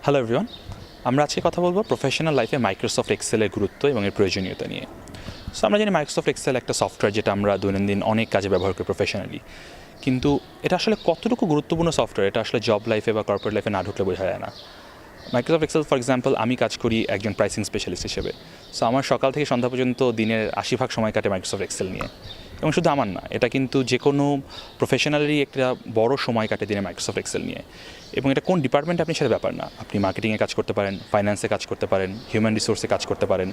Hello everyone, আমরা আজকে কথা বলবো প্রফেশনাল লাইফে মাইক্রোসফট এক্সেলের গুরুত্ব এবং এর প্রয়োজনীয়তা নিয়ে। সো আমরা জানি মাইক্রোসফট এক্সেল একটা সফটওয়্যার যেটা আমরা দৈনন্দিন অনেক কাজে ব্যবহার করি প্রফেশনালি, কিন্তু এটা আসলে কতটুকু গুরুত্বপূর্ণ সফটওয়্যার এটা আসলে জব লাইফে বা কর্পোরেট লাইফে না ঢুকলে বোঝা যায় না। মাইক্রোসফট এক্সেল ফর এক্সাম্পল, আমি কাজ করি একজন প্রাইসিং স্পেশালিস্ট হিসেবে। সো আমার সকাল থেকে সন্ধ্যা পর্যন্ত দিনের 80% সময় কাটে মাইক্রোসফট এক্সেল নিয়ে। এবং শুধু আমার না, এটা কিন্তু যে কোনো প্রফেশনালেরই একটা বড় সময় কাটে দিনে মাইক্রোসফট এক্সেল নিয়ে। এবং এটা কোন ডিপার্টমেন্টে আপনি সেটা ব্যাপার না, আপনি মার্কেটিংয়ে কাজ করতে পারেন, ফাইন্যান্সে কাজ করতে পারেন, হিউম্যান রিসোর্সে কাজ করতে পারেন,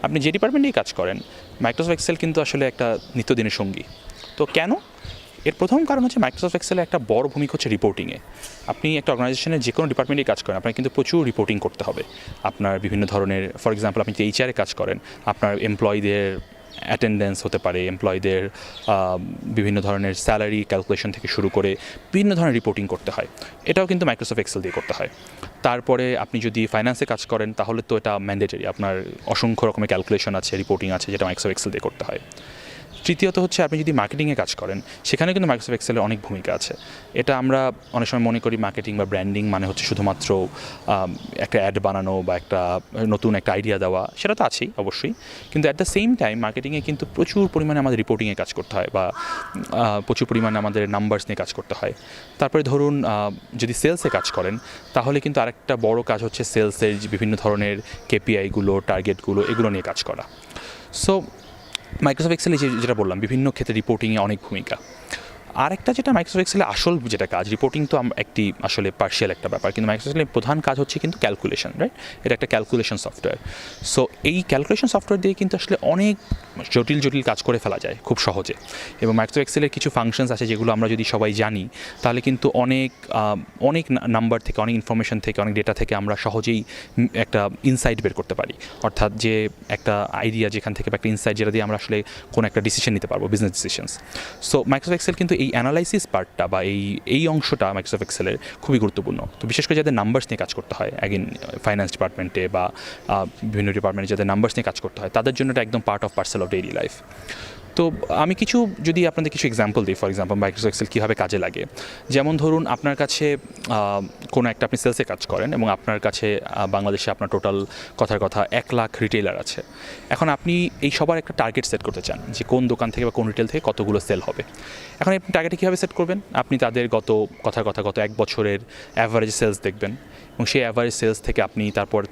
আপনি যে ডিপার্টমেন্টেই কাজ করেন, মাইক্রোসফট এক্সেল কিন্তু আসলে একটা নিত্যদিনের সঙ্গী। তো কেন? এর প্রথম কারণ হচ্ছে মাইক্রোসফট এক্সেলের একটা বড় ভূমিকা হচ্ছে রিপোর্টিংয়ে। আপনি একটা অর্গানাইজেশনের যে কোনো ডিপার্টমেন্টেই কাজ করেন, আপনার কিন্তু প্রচুর রিপোর্টিং করতে হবে। আপনার বিভিন্ন ধরনের, ফর এক্সাম্পল আপনি যে এইচআরে কাজ করেন, আপনার এমপ্লয়ীদের অ্যাটেন্ডেন্স হতে পারে, এমপ্লয়ীদের বিভিন্ন ধরনের স্যালারি ক্যালকুলেশন থেকে শুরু করে বিভিন্ন ধরনের রিপোর্টিং করতে হয়। এটাও কিন্তু মাইক্রোসফট এক্সেল দিয়ে করতে হয়। তারপরে আপনি যদি ফাইন্যান্সে কাজ করেন তাহলে তো এটা ম্যান্ডেটরি, আপনার অসংখ্য রকমের ক্যালকুলেশন আছে, রিপোর্টিং আছে, যেটা মাইক্রোসফট এক্সেল দিয়ে করতে হয়। তৃতীয়ত হচ্ছে আপনি যদি মার্কেটিংয়ে কাজ করেন, সেখানে কিন্তু মাইক্রোসফট এক্সেলের অনেক ভূমিকা আছে। এটা আমরা অনেক সময় মনে করি মার্কেটিং বা ব্র্যান্ডিং মানে হচ্ছে শুধুমাত্র একটা অ্যাড বানানো বা একটা নতুন একটা আইডিয়া দেওয়া, সেটা তো আছেই অবশ্যই, কিন্তু অ্যাট দ্য সেম টাইম মার্কেটিংয়ে কিন্তু প্রচুর পরিমাণে আমাদের রিপোর্টিংয়ে কাজ করতে হয় বা প্রচুর পরিমাণে আমাদের নাম্বারস নিয়ে কাজ করতে হয়। তারপরে ধরুন যদি সেলসে কাজ করেন, তাহলে কিন্তু আরেকটা বড় কাজ হচ্ছে সেলসের বিভিন্ন ধরনের কেপিআইগুলো, টার্গেটগুলো, এগুলো নিয়ে কাজ করা। সো মাইক্রোসফট এক্সেলে যেটা বললাম, বিভিন্ন ক্ষেত্রে রিপোর্টিংয়ে অনেক ভূমিকা। আরেকটা যেটা মাইক্রোসফট এক্সেলে আসল যেটা কাজ, রিপোর্টিং তো একটি আসলে পার্শিয়াল একটা ব্যাপার, কিন্তু মাইক্রোসফট এক্সেলের প্রধান কাজ হচ্ছে কিন্তু ক্যালকুলেশন, রাইট? এটা একটা ক্যালকুলেশন সফটওয়্যার। সো এই ক্যালকুলেশন সফটওয়্যার দিয়ে কিন্তু আসলে অনেক জটিল জটিল কাজ করে ফেলা যায় খুব সহজে। এবং মাইক্রোসফট এক্সেলের কিছু ফাংশনস আছে যেগুলো আমরা যদি সবাই জানি, তাহলে কিন্তু অনেক নাম্বার থেকে, অনেক ইনফরমেশন থেকে, অনেক ডেটা থেকে আমরা সহজেই একটা ইনসাইট বের করতে পারি। অর্থাৎ যে একটা আইডিয়া যেখান থেকে বা একটা ইনসাইট, যেটা দিয়ে আমরা আসলে কোনো একটা ডিসিশন নিতে পারবো, business decisions. So Microsoft Excel কিন্তু এই অ্যানালাইসিস পার্টটা বা এই অংশটা মাইক্রোসফট এক্সেলের খুবই গুরুত্বপূর্ণ। তো বিশেষ করে যাদের নাম্বারস নিয়ে কাজ করতে হয়, অ্যাগেন ফাইন্যান্স ডিপার্টমেন্টে বা বিভিন্ন ডিপার্টমেন্টে যাদের নাম্বারস নিয়ে কাজ করতে হয়, তাদের জন্য এটা একদম part of parcel of daily life. তো আমি যদি আপনাদের কিছু এক্সাম্পল দিই, ফর এক্সাম্পল মাইক্রোসফট এক্সেল কীভাবে কাজে লাগে। যেমন ধরুন আপনার কাছে কোনো একটা, আপনি সেলসে কাজ করেন এবং আপনার কাছে বাংলাদেশে আপনার টোটাল কথার কথা 1 লাখ রিটেলার আছে। এখন আপনি এই সবার একটা টার্গেট সেট করতে চান যে কোন দোকান থেকে বা কোন রিটেল থেকে কতগুলো সেল হবে। এখন আপনি টার্গেটে কীভাবে সেট করবেন? আপনি তাদের গত 1 বছরের অ্যাভারেজ সেলস দেখবেন এবং সেই অ্যাভারেজ সেলস থেকে আপনি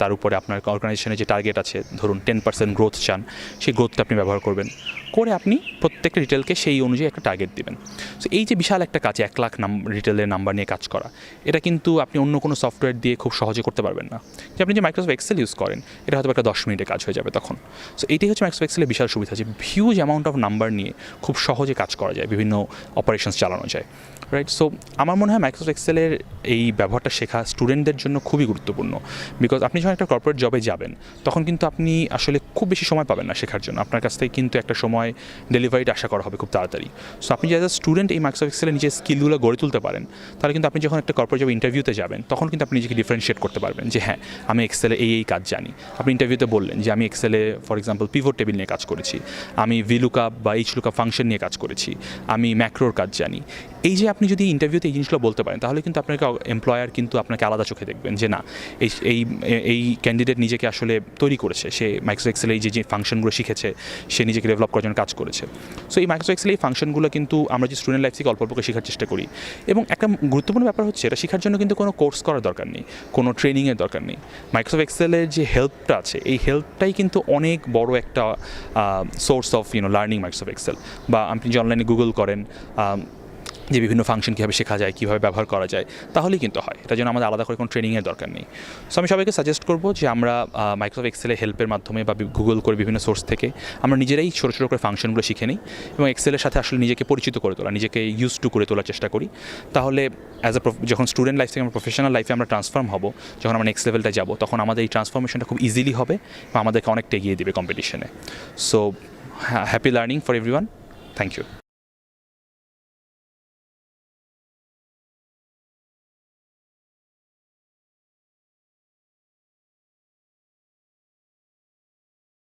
তার উপরে আপনার অর্গানাইজেশনের যে টার্গেট আছে, ধরুন 10% গ্রোথ চান, সেই গ্রোথটা আপনি ব্যবহার করবেন, করে আপনি প্রত্যেকটা রিটেলকে সেই অনুযায়ী একটা টার্গেট দিবেন। সো এই যে বিশাল একটা কাজ, 1 লাখ রিটেলের নাম্বার নিয়ে কাজ করা, এটা কিন্তু আপনি অন্য কোনো সফটওয়্যার দিয়ে খুব সহজে করতে পারবেন না। যে আপনি যে মাইক্রোসফট এক্সেল ইউজ করেন, এটা হয়তো একটা 10 মিনিটে কাজ হয়ে যাবে তখন। সো এইটাই হচ্ছে মাইক্রোসফট এক্সেলের বিশাল সুবিধা, যে হিউজ অ্যামাউন্ট অফ নাম্বার নিয়ে খুব সহজে কাজ করা যায়, বিভিন্ন অপারেশনস চালানো যায়, রাইট? সো আমার মনে হয় মাইক্রোসফট এক্সেলের এই ব্যবহারটা শেখা স্টুডেন্টদের জন্য খুবই গুরুত্বপূর্ণ। বিকজ আপনি যখন একটা কর্পোরেট জবে যাবেন, তখন কিন্তু আপনি আসলে খুব বেশি সময় পাবেন না শেখার জন্য। আপনার কাছ থেকে কিন্তু একটা সময় ডেলিভারিটা আশা করা হবে খুব তাড়াতাড়ি। সো আপনি অ্যাজ আ স্টুডেন্ট এই মাইক্রোসফট এক্সেলের নিজের স্কিলগুলো গড়ে তুলতে পারেন, তাহলে কিন্তু আপনি যখন একটা কর্পোরেট জব ইন্টারভিউতে যাবেন, তখন কিন্তু আপনি নিজেকে ডিফারেন্সিয়েট করতে পারবেন যে হ্যাঁ, আমি এক্সেলে এই কাজ জানি। আপনি ইন্টারভিউতে বললেন যে আমি এক্সেলে ফর এক্সাম্পল পিভট টেবিল নিয়ে কাজ করেছি, আমি ভিলুকআপ বা এইচলুকআপ ফাংশন নিয়ে কাজ করেছি, আমি ম্যাক্রোর কাজ জানি। এই যে আপনি যদি ইন্টারভিউতে এই জিনিসগুলো বলতে পারেন, তাহলে কিন্তু আপনাকে এমপ্লয়ার কিন্তু আপনাকে আলাদা চোখে দেখবেন যে না, এই ক্যান্ডিডেট নিজেকে আসলে তৈরি করেছে, সে মাইক্রোসফট এক্সেলে এই যে ফাংশনগুলো শিখেছে, সে নিজেকে ডেভেলপ করার জন্য কাজ করেছে। সো এই মাইক্রোসফট এক্সেলে এই ফাংশনগুলো কিন্তু আমরা যে স্টুডেন্ট লাইফ থেকে অল্প অল্প করে শেখার চেষ্টা করি। এবং একটা গুরুত্বপূর্ণ ব্যাপার হচ্ছে, এটা শেখার জন্য কিন্তু কোনো কোর্স করার দরকার নেই, কোনো ট্রেনিংয়ের দরকার নেই। মাইক্রোসফট এক্সেলের যে হেল্পটা আছে, এই হেল্পটাই কিন্তু অনেক বড় একটা source of learning Microsoft Excel. বা আপনি যে অনলাইনে গুগল করেন যে বিভিন্ন ফাংশন কীভাবে শেখা যায়, কীভাবে ব্যবহার করা যায়, তাহলেই কিন্তু হয়। এটার জন্য আমাদের আলাদা করে কোনো ট্রেনিংয়ের দরকার নেই। সো আমি সবাইকে সাজেস্ট করবো যে আমরা মাইক্রোসফট এক্সেলের হেল্পের মাধ্যমে বা গুগল করে বিভিন্ন সোর্স থেকে আমরা নিজেরাই ছোটো ছোটো করে ফাংশনগুলো শিখে নিই এবং এক্সেলের সাথে আসলে নিজেকে পরিচিত করে তোলা, নিজেকে ইউজ টু করে তোলার চেষ্টা করি। তাহলে যখন স্টুডেন্ট লাইফ থেকে আমরা প্রফেশনাল লাইফে আমরা ট্রান্সফর্ম হব, যখন আমরা নেক্সট লেভেলটা যাব, তখন আমাদের এই ট্রান্সফরমেশনটা খুব ইজিলি হবে এবং আমাদেরকে অনেকটা এগিয়ে দেবে কম্পিটিশনে। So happy learning for everyone. Thank you.